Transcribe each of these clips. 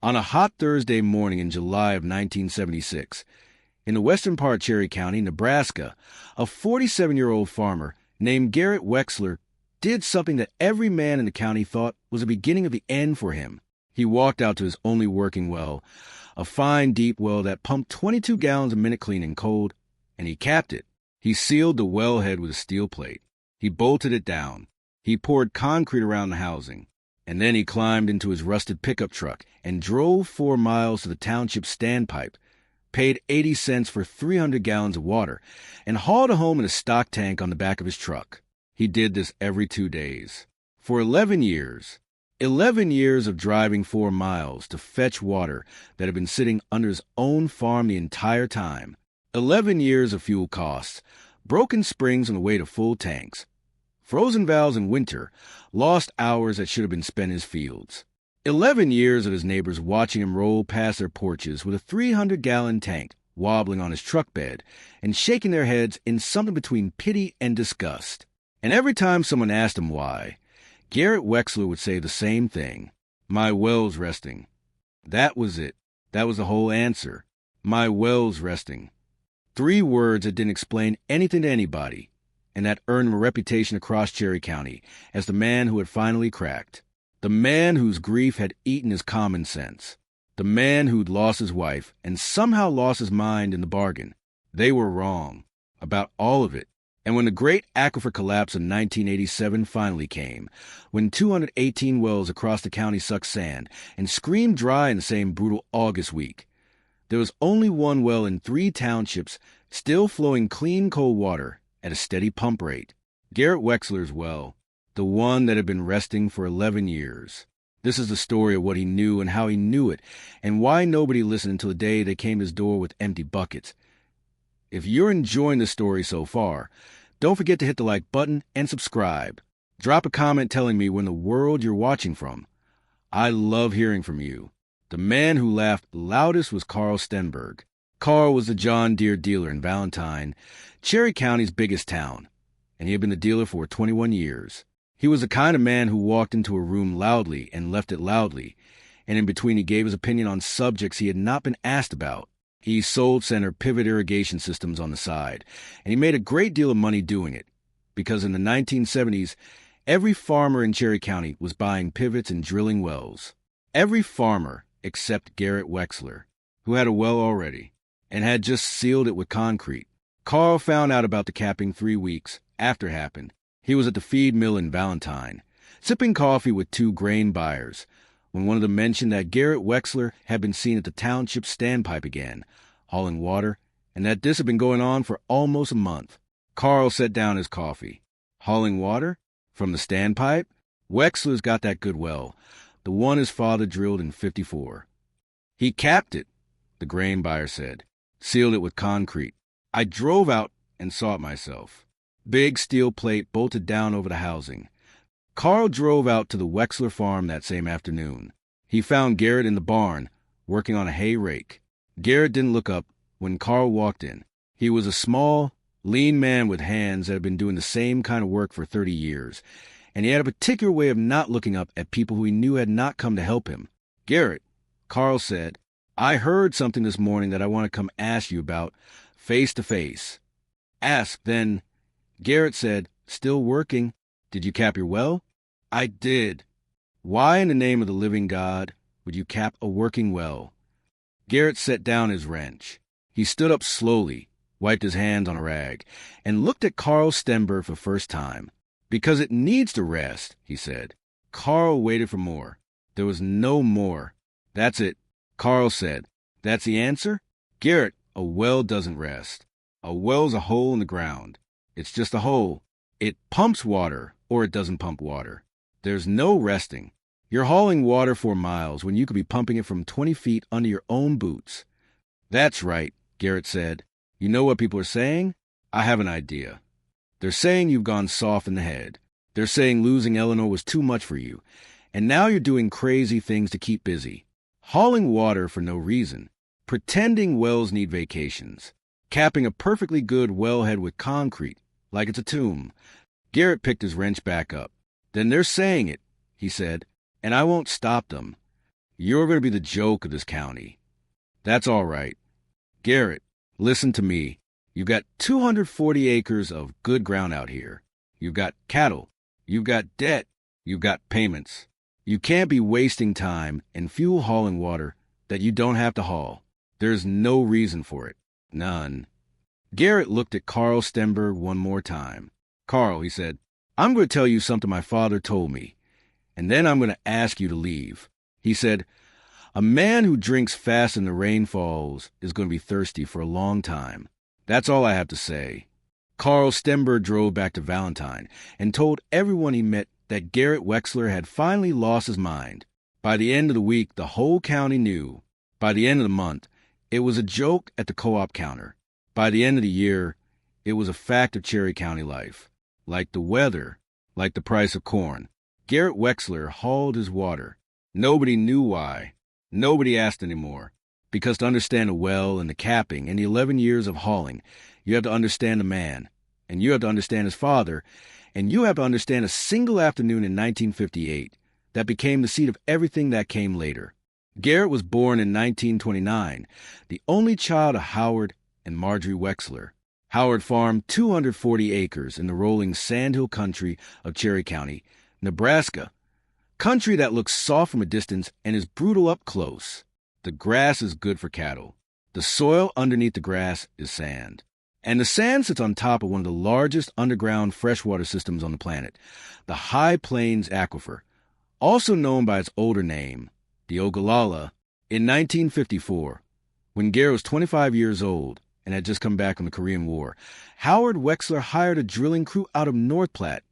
On a hot Thursday morning in July of 1976, in the western part of Cherry County, Nebraska, a 47-year-old farmer named Garrett Wexler did something that every man in the county thought was the beginning of the end for him. He walked out to his only working well, a fine, deep well that pumped 22 gallons a minute clean and cold, and he capped it. He sealed the wellhead with a steel plate. He bolted it down. He poured concrete around the housing. And then he climbed into his rusted pickup truck and drove 4 miles to the township standpipe, paid 80 cents for 300 gallons of water, and hauled it home in a stock tank on the back of his truck. He did this every 2 days. For 11 years. 11 years of driving 4 miles to fetch water that had been sitting under his own farm the entire time. 11 years of fuel costs, broken springs on the way to full tanks, frozen valves in winter, lost hours that should have been spent in his fields. 11 years of his neighbors watching him roll past their porches with a 300-gallon tank wobbling on his truck bed and shaking their heads in something between pity and disgust. And every time someone asked him why, Garrett Wexler would say the same thing. My well's resting. That was it. That was the whole answer. My well's resting. 3 words that didn't explain anything to anybody, and that earned him a reputation across Cherry County as the man who had finally cracked. The man whose grief had eaten his common sense. The man who'd lost his wife and somehow lost his mind in the bargain. They were wrong. About all of it. And when the great Aquifer collapse in 1987 finally came, when 218 wells across the county sucked sand and screamed dry in the same brutal August week, there was only one well in 3 townships still flowing clean cold water at a steady pump rate. Garrett Wexler's well, the one that had been resting for 11 years. This is the story of what he knew and how he knew it, and why nobody listened until the day they came to his door with empty buckets. If you're enjoying the story so far, don't forget to hit the like button and subscribe. Drop a comment telling me where in the world you're watching from. I love hearing from you. The man who laughed loudest was Carl Stenberg. Carl was the John Deere dealer in Valentine, Cherry County's biggest town, and he had been the dealer for 21 years. He was the kind of man who walked into a room loudly and left it loudly, and in between he gave his opinion on subjects he had not been asked about. He sold center pivot irrigation systems on the side, and he made a great deal of money doing it, because in the 1970s, every farmer in Cherry County was buying pivots and drilling wells. Every farmer except Garrett Wexler, who had a well already, and had just sealed it with concrete. Carl found out about the capping 3 weeks after it happened. He was at the feed mill in Valentine, sipping coffee with 2 grain buyers, when one of them mentioned that Garrett Wexler had been seen at the township standpipe again, hauling water, and that this had been going on for almost a month. Carl set down his coffee. Hauling water? From the standpipe? Wexler's got that good well, the one his father drilled in '54. He capped it, the grain buyer said, sealed it with concrete. I drove out and saw it myself. Big steel plate bolted down over the housing. Carl drove out to the Wexler farm that same afternoon. He found Garrett in the barn, working on a hay rake. Garrett didn't look up when Carl walked in. He was a small, lean man with hands that had been doing the same kind of work for 30 years, and he had a particular way of not looking up at people who he knew had not come to help him. Garrett, Carl said, I heard something this morning that I want to come ask you about face to face. Ask, then. Garrett said, still working. Did you cap your well? I did. Why in the name of the living God would you cap a working well? Garrett set down his wrench. He stood up slowly, wiped his hands on a rag, and looked at Carl Stenberg for the first time. Because it needs to rest, he said. Carl waited for more. There was no more. That's it, Carl said. That's the answer? Garrett, a well doesn't rest. A well's a hole in the ground. It's just a hole. It pumps water, or it doesn't pump water. There's no resting. You're hauling water 4 miles when you could be pumping it from 20 feet under your own boots. That's right, Garrett said. You know what people are saying? I have an idea. They're saying you've gone soft in the head. They're saying losing Eleanor was too much for you, and now you're doing crazy things to keep busy. Hauling water for no reason. Pretending wells need vacations. Capping a perfectly good wellhead with concrete, like it's a tomb. Garrett picked his wrench back up. Then they're saying it, he said, and I won't stop them. You're going to be the joke of this county. That's all right. Garrett, listen to me. You've got 240 acres of good ground out here. You've got cattle. You've got debt. You've got payments. You can't be wasting time and fuel hauling water that you don't have to haul. There's no reason for it. None. Garrett looked at Carl Stenberg one more time. Carl, he said, I'm going to tell you something my father told me, and then I'm going to ask you to leave. He said, a man who drinks fast in the rain falls is going to be thirsty for a long time. That's all I have to say. Carl Stenberg drove back to Valentine and told everyone he met that Garrett Wexler had finally lost his mind. By the end of the week, the whole county knew. By the end of the month, it was a joke at the co-op counter. By the end of the year, it was a fact of Cherry County life. Like the weather, like the price of corn. Garrett Wexler hauled his water. Nobody knew why. Nobody asked anymore. Because to understand a well and the capping and the 11 years of hauling, you have to understand the man, and you have to understand his father, and you have to understand a single afternoon in 1958 that became the seed of everything that came later. Garrett was born in 1929, the only child of Howard and Marjorie Wexler. Howard farmed 240 acres in the rolling sandhill country of Cherry County, Nebraska, country that looks soft from a distance and is brutal up close. The grass is good for cattle. The soil underneath the grass is sand. And the sand sits on top of one of the largest underground freshwater systems on the planet, the High Plains Aquifer, also known by its older name, the Ogallala. In 1954, when Garrett was 25 years old and had just come back from the Korean War, Howard Wexler hired a drilling crew out of North Platte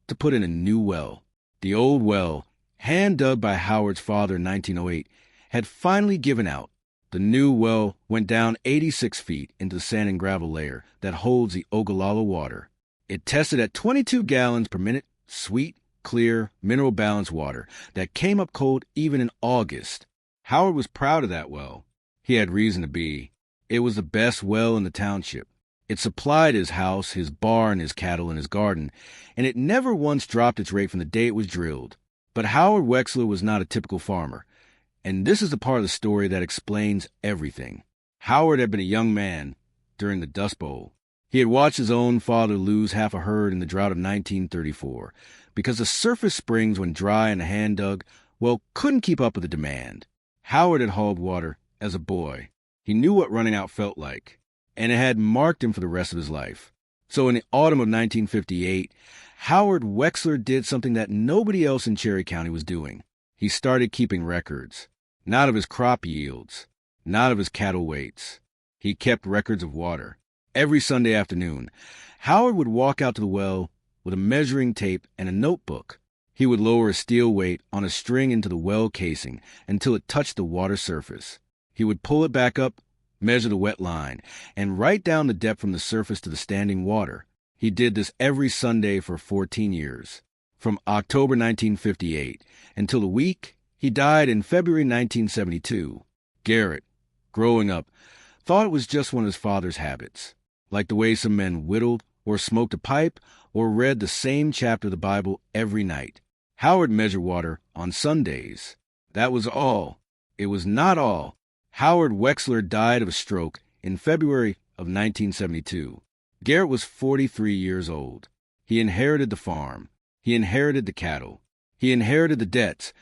to put in a new well. The old well, hand-dug by Howard's father in 1908, had finally given out. The new well went down 86 feet into the sand and gravel layer that holds the Ogallala water. It tested at 22 gallons per minute, sweet, clear, mineral-balanced water that came up cold even in August. Howard was proud of that well. He had reason to be. It was the best well in the township. It supplied his house, his barn, his cattle, and his garden, and it never once dropped its rate from the day it was drilled. But Howard Wexler was not a typical farmer. And this is the part of the story that explains everything. Howard had been a young man during the Dust Bowl. He had watched his own father lose half a herd in the drought of 1934 because the surface springs, when dry and hand-dug, couldn't keep up with the demand. Howard had hauled water as a boy. He knew what running out felt like, and it had marked him for the rest of his life. So in the autumn of 1958, Howard Wexler did something that nobody else in Cherry County was doing. He started keeping records. Not of his crop yields, not of his cattle weights. He kept records of water. Every Sunday afternoon, Howard would walk out to the well with a measuring tape and a notebook. He would lower a steel weight on a string into the well casing until it touched the water surface. He would pull it back up, measure the wet line, and write down the depth from the surface to the standing water. He did this every Sunday for 14 years, from October 1958 until the week he died in February 1972. Garrett, growing up, thought it was just one of his father's habits, like the way some men whittled or smoked a pipe or read the same chapter of the Bible every night. Howard measured water on Sundays. That was all. It was not all. Howard Wexler died of a stroke in February of 1972. Garrett was 43 years old. He inherited the farm. He inherited the cattle. He inherited the debts,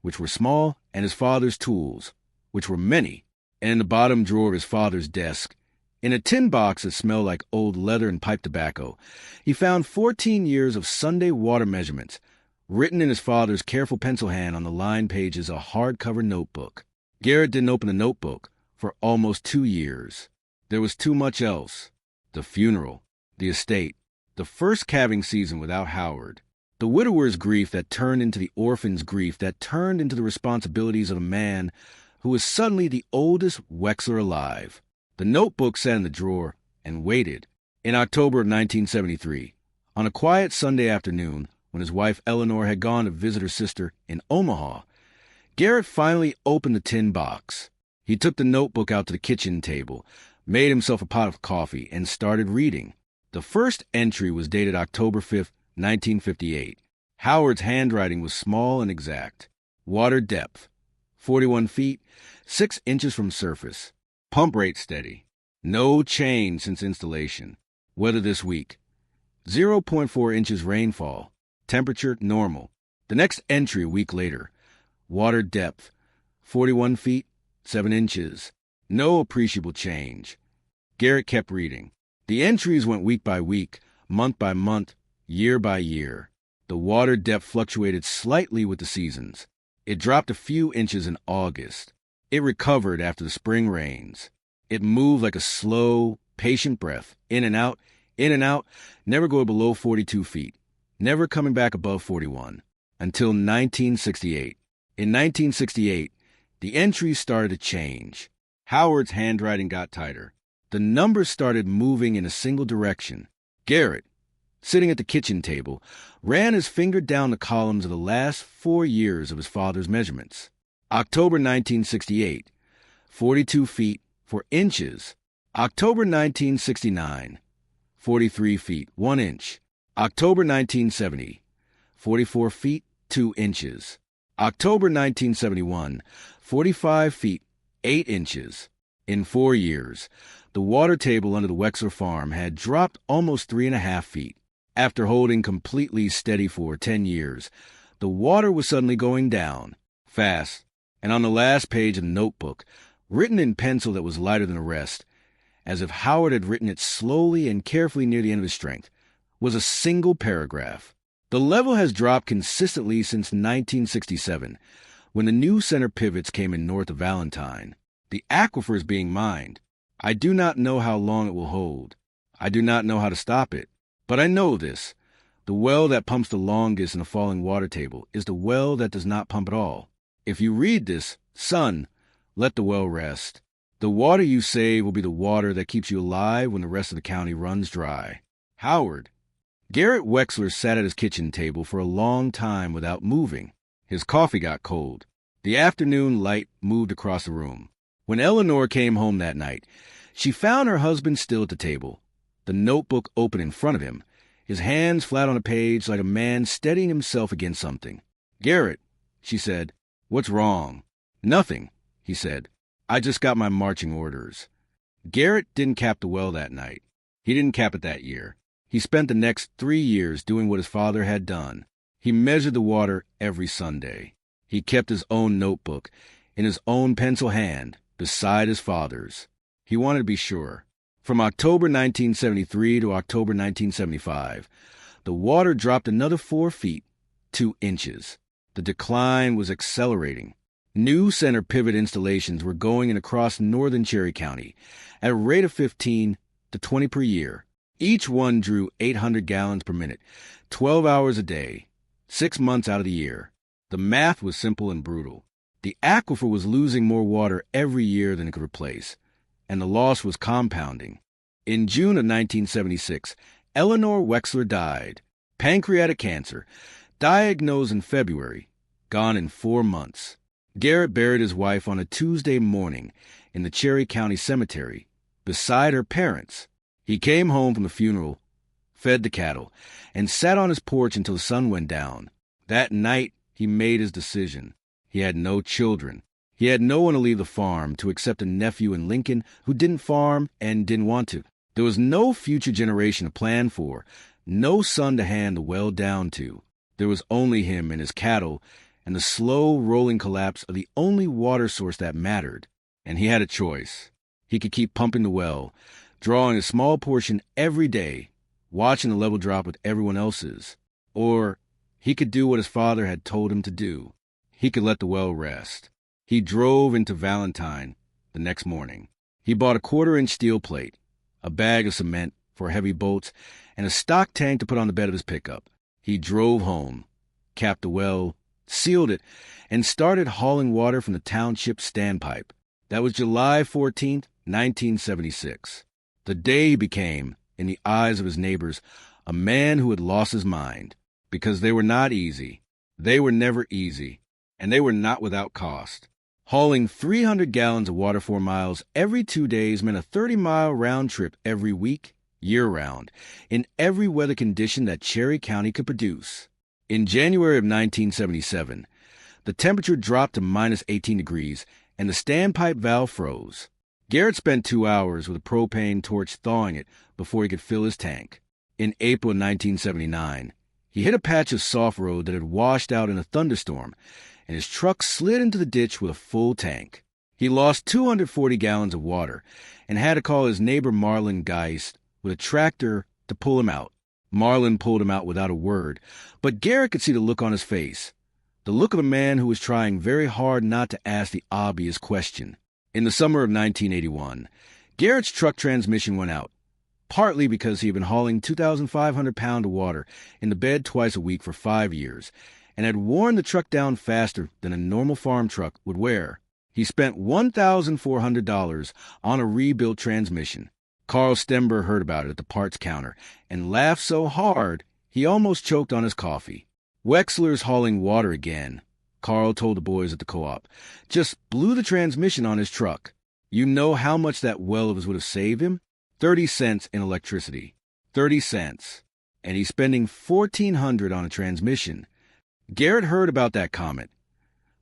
which were small, and his father's tools, which were many. And in the bottom drawer of his father's desk, in a tin box that smelled like old leather and pipe tobacco, he found 14 years of Sunday water measurements, written in his father's careful pencil hand on the lined pages of a hardcover notebook. Garrett didn't open the notebook for almost 2 years. There was too much else. The funeral, the estate, the first calving season without Howard, the widower's grief that turned into the orphan's grief that turned into the responsibilities of a man who was suddenly the oldest Wexler alive. The notebook sat in the drawer and waited. In October of 1973, on a quiet Sunday afternoon, when his wife Eleanor had gone to visit her sister in Omaha, Garrett finally opened the tin box. He took the notebook out to the kitchen table, made himself a pot of coffee, and started reading. The first entry was dated October 5th, 1958. Howard's handwriting was small and exact. Water depth, 41 feet, 6 inches from surface. Pump rate steady. No change since installation. Weather this week. 0.4 inches rainfall. Temperature normal. The next entry a week later. Water depth. 41 feet, 7 inches. No appreciable change. Garrett kept reading. The entries went week by week, month by month, year by year. The water depth fluctuated slightly with the seasons. It dropped a few inches in August. It recovered after the spring rains. It moved like a slow, patient breath, in and out, never going below 42 feet, never coming back above 41, until 1968. In 1968, the entries started to change. Howard's handwriting got tighter. The numbers started moving in a single direction. Garrett, sitting at the kitchen table, ran his finger down the columns of the last 4 years of his father's measurements. October 1968, 42 feet, 4 inches. October 1969, 43 feet, 1 inch. October 1970, 44 feet, 2 inches. October 1971, 45 feet, 8 inches. In 4 years, the water table under the Wexler farm had dropped almost 3.5 feet. After holding completely steady for 10 years, the water was suddenly going down, fast, and on the last page of the notebook, written in pencil that was lighter than the rest, as if Howard had written it slowly and carefully near the end of his strength, was a single paragraph. The level has dropped consistently since 1967, when the new center pivots came in north of Valentine. The aquifer is being mined. I do not know how long it will hold. I do not know how to stop it. But I know this. The well that pumps the longest in a falling water table is the well that does not pump at all. If you read this, son, let the well rest. The water you save will be the water that keeps you alive when the rest of the county runs dry. Howard. Garrett Wexler sat at his kitchen table for a long time without moving. His coffee got cold. The afternoon light moved across the room. When Eleanor came home that night, she found her husband still at the table, the notebook open in front of him, his hands flat on a page like a man steadying himself against something. "Garrett," she said, "what's wrong?" "Nothing," he said. "I just got my marching orders." Garrett didn't cap the well that night. He didn't cap it that year. He spent the next 3 years doing what his father had done. He measured the water every Sunday. He kept his own notebook in his own pencil hand beside his father's. He wanted to be sure. From October 1973 to October 1975, the water dropped another 4 feet, 2 inches. The decline was accelerating. New center pivot installations were going in across northern Cherry County at a rate of 15 to 20 per year. Each one drew 800 gallons per minute, 12 hours a day, 6 months out of the year. The math was simple and brutal. The aquifer was losing more water every year than it could replace, and the loss was compounding. In June of 1976, Eleanor Wexler died. Pancreatic cancer, diagnosed in February, gone in 4 months. Garrett buried his wife on a Tuesday morning in the Cherry County Cemetery, beside her parents. He came home from the funeral, fed the cattle, and sat on his porch until the sun went down. That night, he made his decision. He had no children. He had no one to leave the farm to except a nephew in Lincoln who didn't farm and didn't want to. There was no future generation to plan for, no son to hand the well down to. There was only him and his cattle and the slow rolling collapse of the only water source that mattered. And he had a choice. He could keep pumping the well, drawing a small portion every day, watching the level drop with everyone else's. Or he could do what his father had told him to do. He could let the well rest. He drove into Valentine the next morning. He bought a 1/4-inch steel plate, a bag of cement for heavy bolts, and a stock tank to put on the bed of his pickup. He drove home, capped the well, sealed it, and started hauling water from the township standpipe. That was July 14th, 1976. The day he became, in the eyes of his neighbors, a man who had lost his mind, because they were not easy. They were never easy, and they were not without cost. Hauling 300 gallons of water 4 miles every 2 days meant a 30-mile round trip every week, year-round, in every weather condition that Cherry County could produce. In January of 1977, The temperature dropped to minus 18 degrees, and the standpipe valve froze. Garrett spent 2 hours with a propane torch thawing it before he could fill his tank. In April 1979, he hit a patch of soft road that had washed out in a thunderstorm, and his truck slid into the ditch with a full tank. He lost 240 gallons of water and had to call his neighbor Marlin Geist with a tractor to pull him out. Marlin pulled him out without a word, but Garrett could see the look on his face, the look of a man who was trying very hard not to ask the obvious question. In the summer of 1981, Garrett's truck transmission went out, partly because he had been hauling 2,500 pounds of water in the bed twice a week for 5 years and had worn the truck down faster than a normal farm truck would wear. He spent $1,400 on a rebuilt transmission. Carl Stenberg heard about it at the parts counter and laughed so hard he almost choked on his coffee. Wexler's hauling water again, Carl told the boys at the co-op. Just blew the transmission on his truck. You know how much that well of his would have saved him? 30 cents in electricity. 30 cents. And he's spending $1,400 on a transmission. Garrett heard about that comment.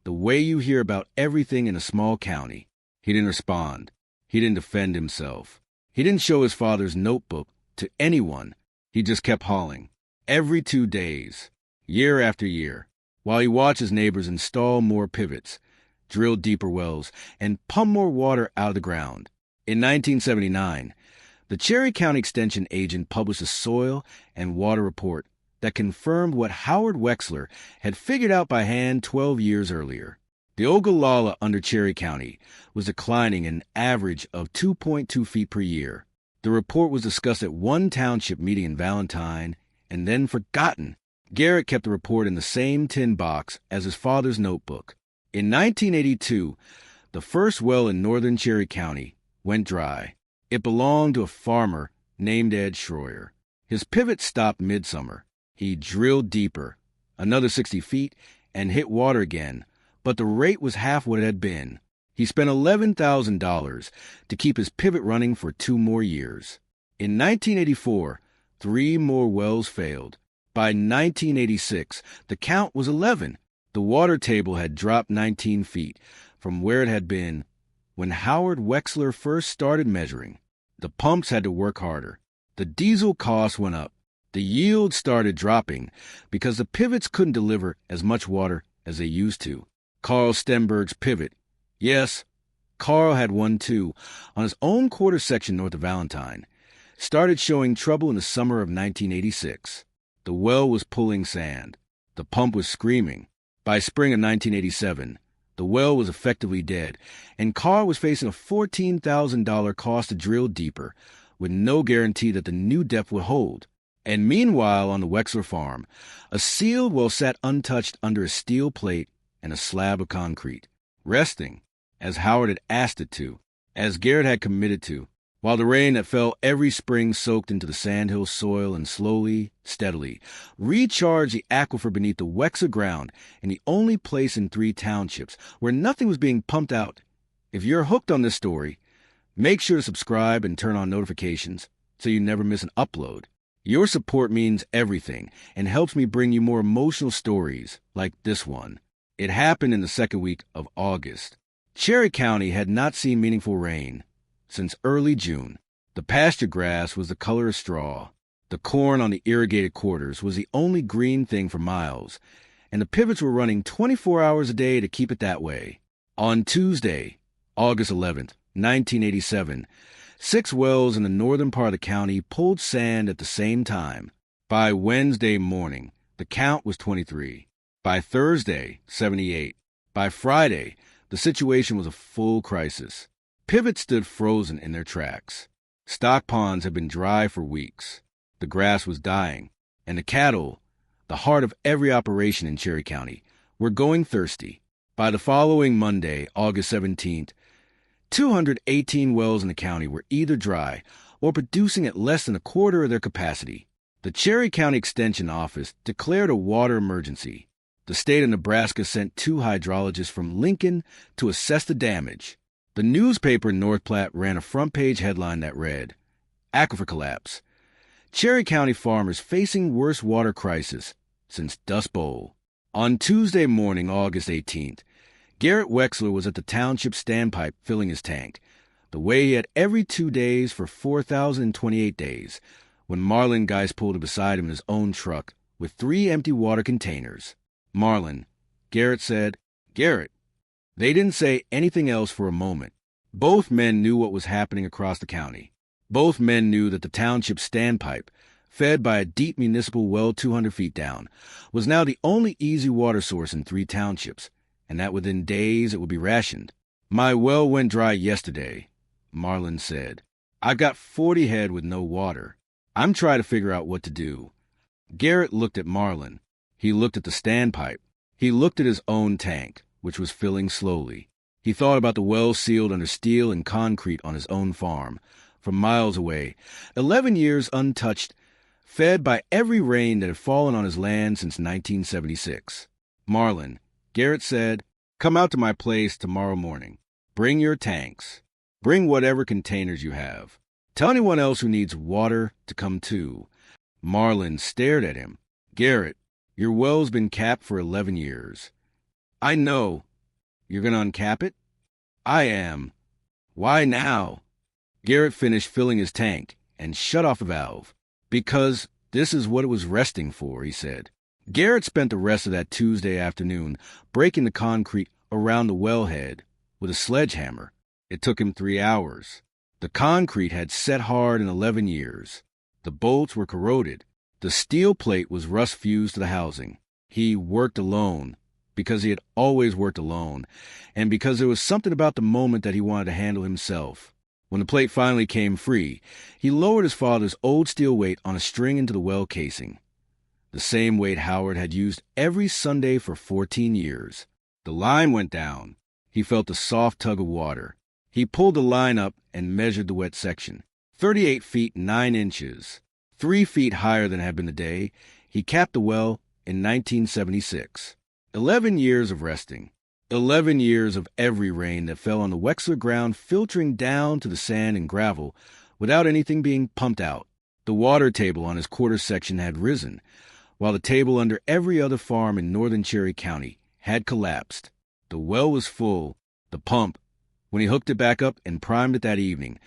The way you hear about everything in a small county. He didn't respond. He didn't defend himself. He didn't show his father's notebook to anyone. He just kept hauling. Every 2 days, year after year, while he watched his neighbors install more pivots, drill deeper wells, and pump more water out of the ground. In 1979, the Cherry County Extension agent published a soil and water report that confirmed what Howard Wexler had figured out by hand 12 years earlier. The Ogallala under Cherry County was declining an average of 2.2 feet per year. The report was discussed at one township meeting in Valentine and then forgotten. Garrett kept the report in the same tin box as his father's notebook. In 1982, the first well in northern Cherry County went dry. It belonged to a farmer named Ed Schroyer. His pivot stopped midsummer. He drilled deeper, another 60 feet, and hit water again, but the rate was half what it had been. He spent $11,000 to keep his pivot running for 2 more years. In 1984, 3 more wells failed. By 1986, the count was 11. The water table had dropped 19 feet from where it had been when Howard Wexler first started measuring. The pumps had to work harder. The diesel costs went up. The yield started dropping because the pivots couldn't deliver as much water as they used to. Carl Stenberg's pivot. Yes, Carl had one too, on his own quarter section north of Valentine. Started showing trouble in the summer of 1986. The well was pulling sand. The pump was screaming. By spring of 1987, the well was effectively dead, and Carl was facing a $14,000 cost to drill deeper, with no guarantee that the new depth would hold. And meanwhile, on the Wexler farm, a sealed well sat untouched under a steel plate and a slab of concrete, resting, as Howard had asked it to, as Garrett had committed to, while the rain that fell every spring soaked into the sandhill soil and slowly, steadily, recharged the aquifer beneath the Wexler ground in the only place in 3 townships where nothing was being pumped out. If you're hooked on this story, make sure to subscribe and turn on notifications so you never miss an upload. Your support means everything and helps me bring you more emotional stories like this one. It happened in the second week of August. Cherry County had not seen meaningful rain since early June. The pasture grass was the color of straw. The corn on the irrigated quarters was the only green thing for miles, and the pivots were running 24 hours a day to keep it that way. On Tuesday, August 11th, 1987, 6 wells in the northern part of the county pulled sand at the same time. By Wednesday morning, the count was 23. By Thursday, 78. By Friday, the situation was a full crisis. Pivots stood frozen in their tracks. Stock ponds had been dry for weeks. The grass was dying, and the cattle, the heart of every operation in Cherry County, were going thirsty. By the following Monday, August 17th, 218 wells in the county were either dry or producing at less than a quarter of their capacity. The Cherry County Extension Office declared a water emergency. The state of Nebraska sent 2 hydrologists from Lincoln to assess the damage. The newspaper in North Platte ran a front-page headline that read, "Aquifer Collapse. Cherry County farmers facing worst water crisis since Dust Bowl." On Tuesday morning, August 18th, Garrett Wexler was at the township standpipe filling his tank, the way he had every 2 days for 4,028 days, when Marlin Geist pulled up beside him in his own truck with 3 empty water containers. "Marlin," Garrett said. "Garrett." They didn't say anything else for a moment. Both men knew what was happening across the county. Both men knew that the township standpipe, fed by a deep municipal well 200 feet down, was now the only easy water source in 3 townships, and that within days it would be rationed. "My well went dry yesterday," Marlin said. "I've got 40 head with no water. I'm trying to figure out what to do." Garrett looked at Marlin. He looked at the standpipe. He looked at his own tank, which was filling slowly. He thought about the well sealed under steel and concrete on his own farm, from miles away, 11 years untouched, fed by every rain that had fallen on his land since 1976. "Marlin," Garrett said, "come out to my place tomorrow morning. Bring your tanks. Bring whatever containers you have. Tell anyone else who needs water to come too." Marlin stared at him. "Garrett, your well's been capped for 11 years. "I know." "You're going to uncap it?" "I am." "Why now?" Garrett finished filling his tank and shut off the valve. "Because this is what it was resting for," he said. Garrett spent the rest of that Tuesday afternoon breaking the concrete around the wellhead with a sledgehammer. It took him 3 hours. The concrete had set hard in 11 years. The bolts were corroded. The steel plate was rust-fused to the housing. He worked alone, because he had always worked alone, and because there was something about the moment that he wanted to handle himself. When the plate finally came free, he lowered his father's old steel weight on a string into the well casing. The same weight Howard had used every Sunday for 14 years. The line went down. He felt the soft tug of water. He pulled the line up and measured the wet section. 38 feet 9 inches. 3 feet higher than had been the day he capped the well in 1976. 11 years of resting. 11 years of every rain that fell on the Wexler ground filtering down to the sand and gravel without anything being pumped out. The water table on his quarter section had risen, while the table under every other farm in northern Cherry County had collapsed. The well was full. The pump, when he hooked it back up and primed it that evening,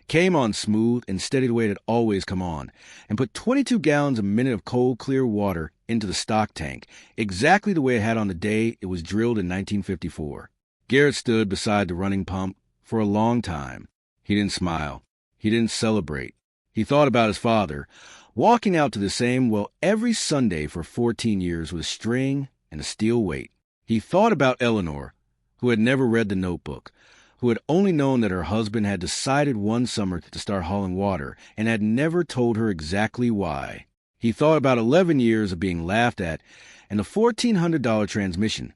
came on smooth and steady the way it had always come on, and put 22 gallons a minute of cold, clear water into the stock tank, exactly the way it had on the day it was drilled in 1954. Garrett stood beside the running pump for a long time. He didn't smile. He didn't celebrate. He thought about his father, walking out to the same well every Sunday for 14 years with a string and a steel weight. He thought about Eleanor, who had never read the notebook, who had only known that her husband had decided one summer to start hauling water and had never told her exactly why. He thought about 11 years of being laughed at and the $1,400 transmission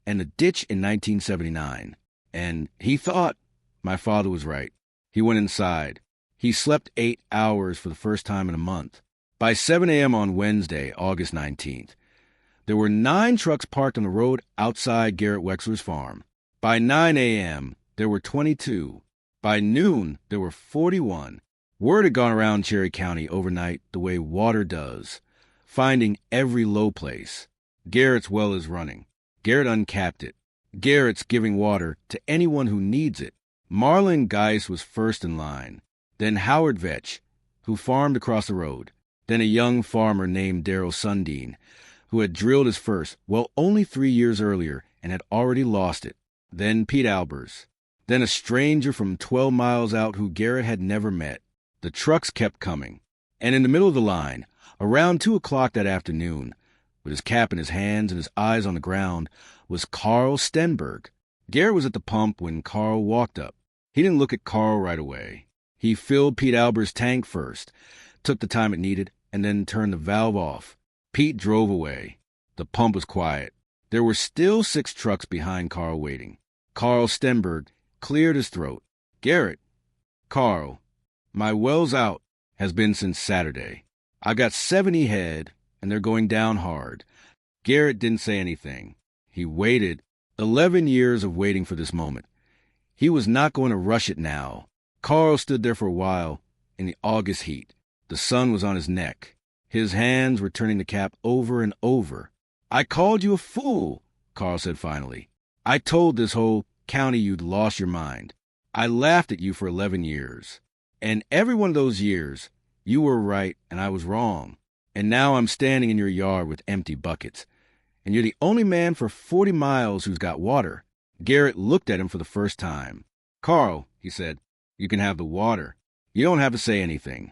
and the ditch in 1979. And he thought, my father was right. He went inside. He slept 8 hours for the first time in a month. By 7 a.m. on Wednesday, August 19th, there were 9 trucks parked on the road outside Garrett Wexler's farm. By 9 a.m., there were 22. By noon, there were 41. Word had gone around Cherry County overnight the way water does, finding every low place. Garrett's well is running. Garrett uncapped it. Garrett's giving water to anyone who needs it. Marlin Geist was first in line. Then Howard Wexler, who farmed across the road. Then a young farmer named Daryl Sundin, who had drilled his first well only 3 years earlier and had already lost it. Then Pete Albers. Then a stranger from 12 miles out who Garrett had never met. The trucks kept coming. And in the middle of the line, around 2 o'clock that afternoon, with his cap in his hands and his eyes on the ground, was Carl Stenberg. Garrett was at the pump when Carl walked up. He didn't look at Carl right away. He filled Pete Albers' tank first, took the time it needed, and then turned the valve off. Pete drove away. The pump was quiet. There were still 6 trucks behind Carl waiting. Carl Stenberg cleared his throat. "Garrett." "Carl, my well's out. Has been since Saturday. I got 70 head, and they're going down hard." Garrett didn't say anything. He waited. 11 years of waiting for this moment. He was not going to rush it now. Carl stood there for a while in the August heat. The sun was on his neck. His hands were turning the cap over and over. I called you a fool, Carl said finally. I told this whole county you'd lost your mind. I laughed at you for 11 years. And every one of those years, you were right and I was wrong. And now I'm standing in your yard with empty buckets. And you're the only man for 40 miles who's got water. Garrett looked at him for the first time. Carl, he said, you can have the water. You don't have to say anything.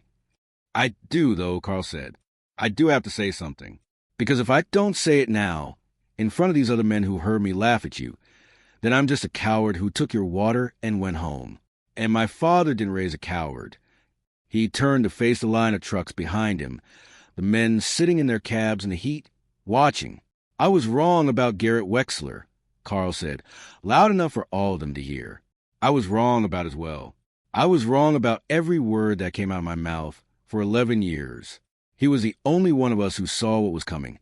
I do, though, Carl said. I do have to say something. Because if I don't say it now, in front of these other men who heard me laugh at you, then I'm just a coward who took your water and went home. And my father didn't raise a coward. He turned to face the line of trucks behind him, the men sitting in their cabs in the heat, watching. I was wrong about Garrett Wexler, Carl said, loud enough for all of them to hear. I was wrong about his well. I was wrong about every word that came out of my mouth for 11 years. He was the only one of us who saw what was coming,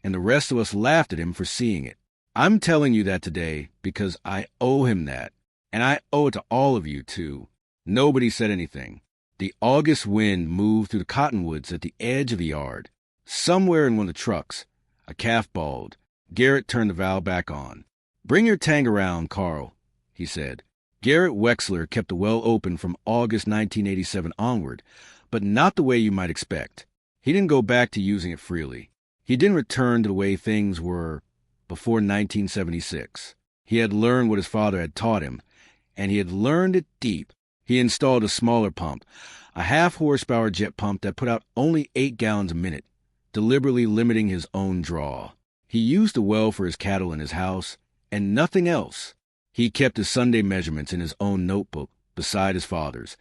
and the rest of us laughed at him for seeing it. I'm telling you that today because I owe him that, and I owe it to all of you, too. Nobody said anything. The August wind moved through the cottonwoods at the edge of the yard. Somewhere in one of the trucks, a calf bawled. Garrett turned the valve back on. Bring your tank around, Carl, he said. Garrett Wexler kept the well open from August 1987 onward, but not the way you might expect. He didn't go back to using it freely. He didn't return to the way things were before 1976. He had learned what his father had taught him, and he had learned it deep. He installed a smaller pump, a half-horsepower jet pump that put out only 8 gallons a minute, deliberately limiting his own draw. He used the well for his cattle in his house, and nothing else. He kept his Sunday measurements in his own notebook beside his father's,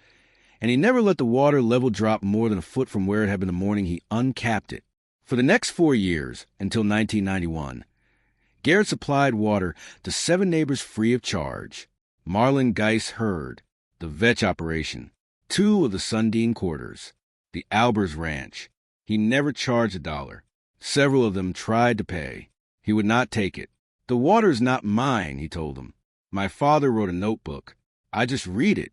and he never let the water level drop more than a foot from where it had been the morning he uncapped it. For the next 4 years, until 1991, Garrett supplied water to 7 neighbors free of charge. Marlin Geis Herd, the Vetch operation, 2 of the Sundin quarters, the Albers Ranch. He never charged $1. Several of them tried to pay. He would not take it. The water's not mine, he told them. My father wrote a notebook. I just read it.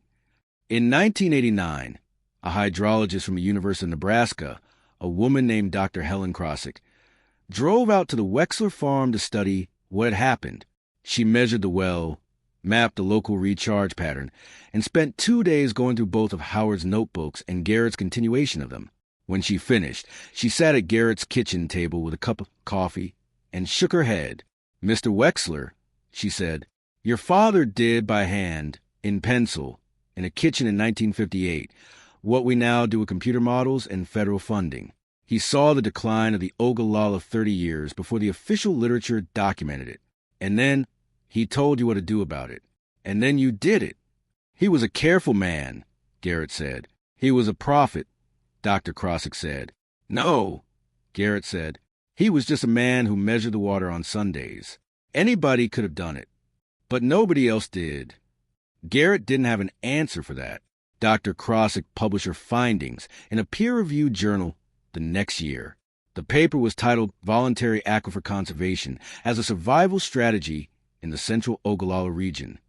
In 1989, a hydrologist from the University of Nebraska, a woman named Dr. Helen Krosigk, drove out to the Wexler farm to study what had happened. She measured the well, mapped the local recharge pattern, and spent 2 days going through both of Howard's notebooks and Garrett's continuation of them. When she finished, she sat at Garrett's kitchen table with a cup of coffee and shook her head. Mr. Wexler, she said, your father did by hand, in pencil, in a kitchen in 1958, what we now do with computer models and federal funding. He saw the decline of the Ogallala 30 years before the official literature documented it. And then he told you what to do about it. And then you did it. He was a careful man, Garrett said. He was a prophet, Dr. Krosigk said. No, Garrett said. He was just a man who measured the water on Sundays. Anybody could have done it, but nobody else did. Garrett didn't have an answer for that. Dr. Krosigk published her findings in a peer-reviewed journal the next year. The paper was titled Voluntary Aquifer Conservation as a Survival Strategy in the Central Ogallala Region.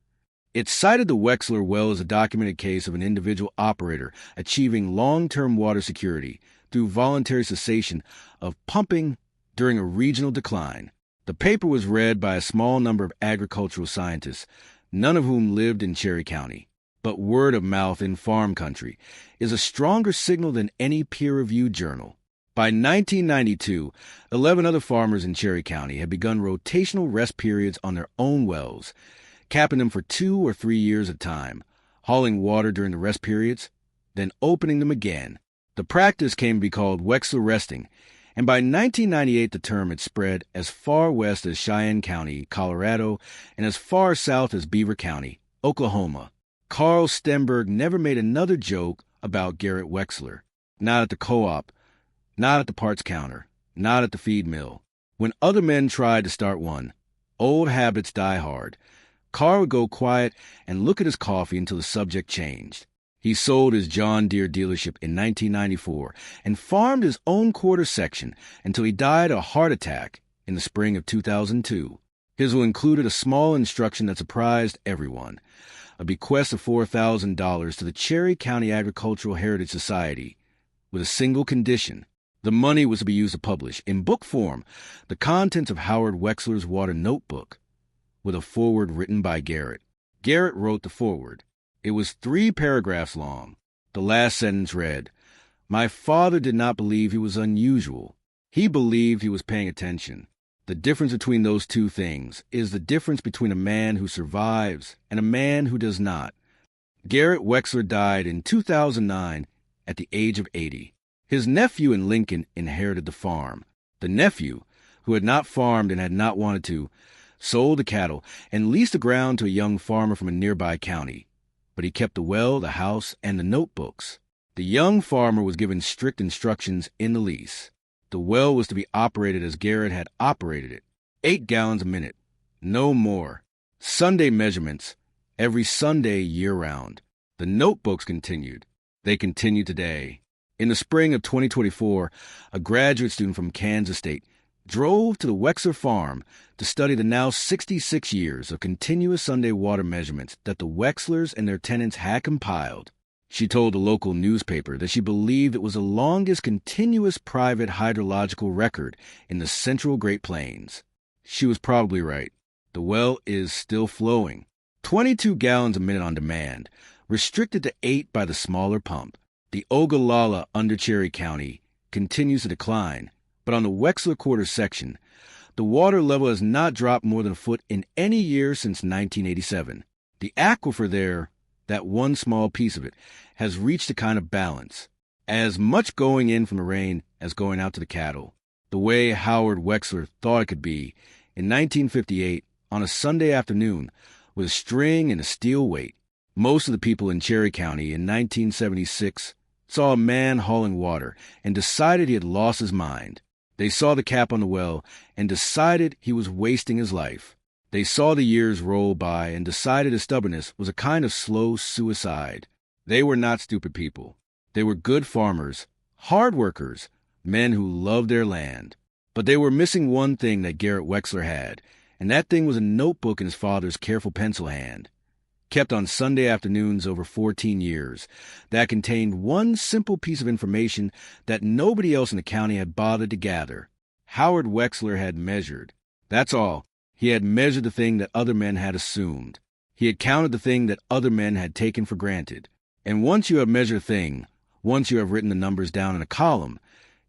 It cited the Wexler well as a documented case of an individual operator achieving long-term water security through voluntary cessation of pumping during a regional decline. The paper was read by a small number of agricultural scientists, none of whom lived in Cherry County. But word of mouth in farm country is a stronger signal than any peer-reviewed journal. By 1992, 11 other farmers in Cherry County had begun rotational rest periods on their own wells, capping them for 2 or 3 years at a time, hauling water during the rest periods, then opening them again. The practice came to be called Wexler resting, and by 1998 the term had spread as far west as Cheyenne County, Colorado, and as far south as Beaver County, Oklahoma. Carl Stenberg never made another joke about Garrett Wexler. Not at the co-op, not at the parts counter, not at the feed mill. When other men tried to start one, old habits die hard. Carl would go quiet and look at his coffee until the subject changed. He sold his John Deere dealership in 1994 and farmed his own quarter section until he died of a heart attack in the spring of 2002. His will included a small instruction that surprised everyone, a bequest of $4,000 to the Cherry County Agricultural Heritage Society, with a single condition: The money was to be used to publish, in book form, the contents of Howard Wexler's water notebook, with a foreword written by Garrett. Garrett wrote the foreword. It was 3 paragraphs long. The last sentence read, "My father did not believe he was unusual. He believed he was paying attention. The difference between those two things is the difference between a man who survives and a man who does not." Garrett Wexler died in 2009 at the age of 80. His nephew in Lincoln inherited the farm. The nephew, who had not farmed and had not wanted to, sold the cattle and leased the ground to a young farmer from a nearby county. But he kept the well, the house, and the notebooks. The young farmer was given strict instructions in the lease. The well was to be operated as Garrett had operated it, 8 gallons a minute, no more. Sunday measurements, every Sunday year-round. The notebooks continued. They continue today. In the spring of 2024, a graduate student from Kansas State drove to the Wexler farm to study the now 66 years of continuous Sunday water measurements that the Wexlers and their tenants had compiled. She told the local newspaper that she believed it was the longest continuous private hydrological record in the central Great Plains. She was probably right. The well is still flowing. 22 gallons a minute on demand, restricted to 8 by the smaller pump. The Ogallala under Cherry County continues to decline, but on the Wexler Quarter section, the water level has not dropped more than a foot in any year since 1987. The aquifer there, that one small piece of it, has reached a kind of balance, as much going in from the rain as going out to the cattle, the way Howard Wexler thought it could be in 1958 on a Sunday afternoon with a string and a steel weight. Most of the people in Cherry County in 1976 saw a man hauling water and decided he had lost his mind. They saw the cap on the well and decided he was wasting his life. They saw the years roll by and decided his stubbornness was a kind of slow suicide. They were not stupid people. They were good farmers, hard workers, men who loved their land. But they were missing one thing that Garrett Wexler had, and that thing was a notebook in his father's careful pencil hand, kept on Sunday afternoons over 14 years, that contained one simple piece of information that nobody else in the county had bothered to gather. Howard Wexler had measured. That's all. He had measured the thing that other men had assumed. He had counted the thing that other men had taken for granted. And once you have measured a thing, once you have written the numbers down in a column,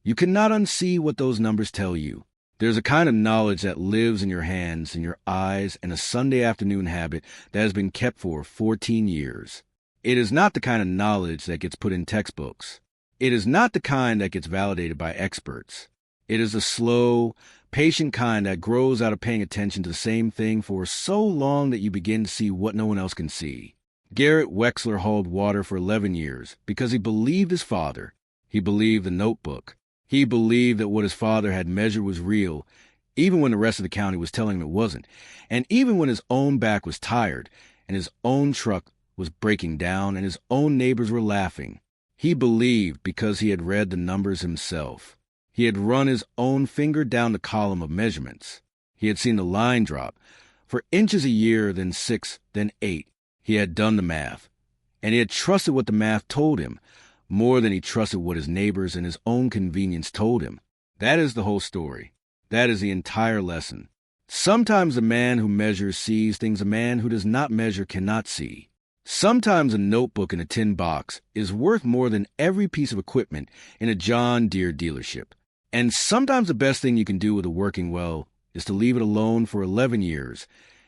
you cannot unsee what those numbers tell you. There's a kind of knowledge that lives in your hands, in your eyes, and a Sunday afternoon habit that has been kept for 14 years. It is not the kind of knowledge that gets put in textbooks. It is not the kind that gets validated by experts. It is a slow, patient kind that grows out of paying attention to the same thing for so long that you begin to see what no one else can see. Garrett Wexler hauled water for 11 years because he believed his father. He believed the notebook. He believed that what his father had measured was real, even when the rest of the county was telling him it wasn't, and even when his own back was tired, and his own truck was breaking down, and his own neighbors were laughing. He believed because he had read the numbers himself. He had run his own finger down the column of measurements. He had seen the line drop, for inches a year, then 6, then 8. He had done the math, and he had trusted what the math told him, more than he trusted what his neighbors and his own convenience told him. That is the whole story. That is the entire lesson. Sometimes the man who measures sees things a man who does not measure cannot see. Sometimes a notebook in a tin box is worth more than every piece of equipment in a John Deere dealership. And sometimes the best thing you can do with a working well is to leave it alone for 11 years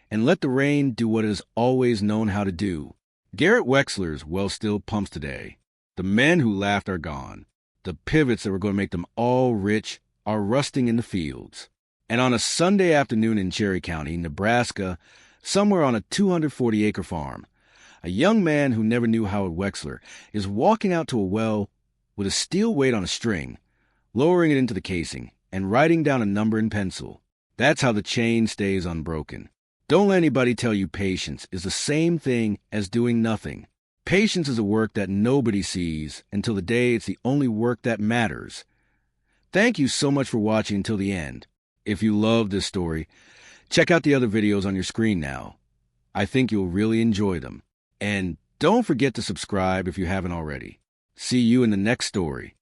and let the rain do what it has always known how to do. Garrett Wexler's well still pumps today. The men who laughed are gone. The pivots that were going to make them all rich are rusting in the fields. And on a Sunday afternoon in Cherry County, Nebraska, somewhere on a 240-acre farm, a young man who never knew Howard Wexler is walking out to a well with a steel weight on a string, lowering it into the casing, and writing down a number in pencil. That's how the chain stays unbroken. Don't let anybody tell you patience is the same thing as doing nothing. Patience is a work that nobody sees until the day it's the only work that matters. Thank you so much for watching until the end. If you love this story, check out the other videos on your screen now. I think you'll really enjoy them. And don't forget to subscribe if you haven't already. See you in the next story.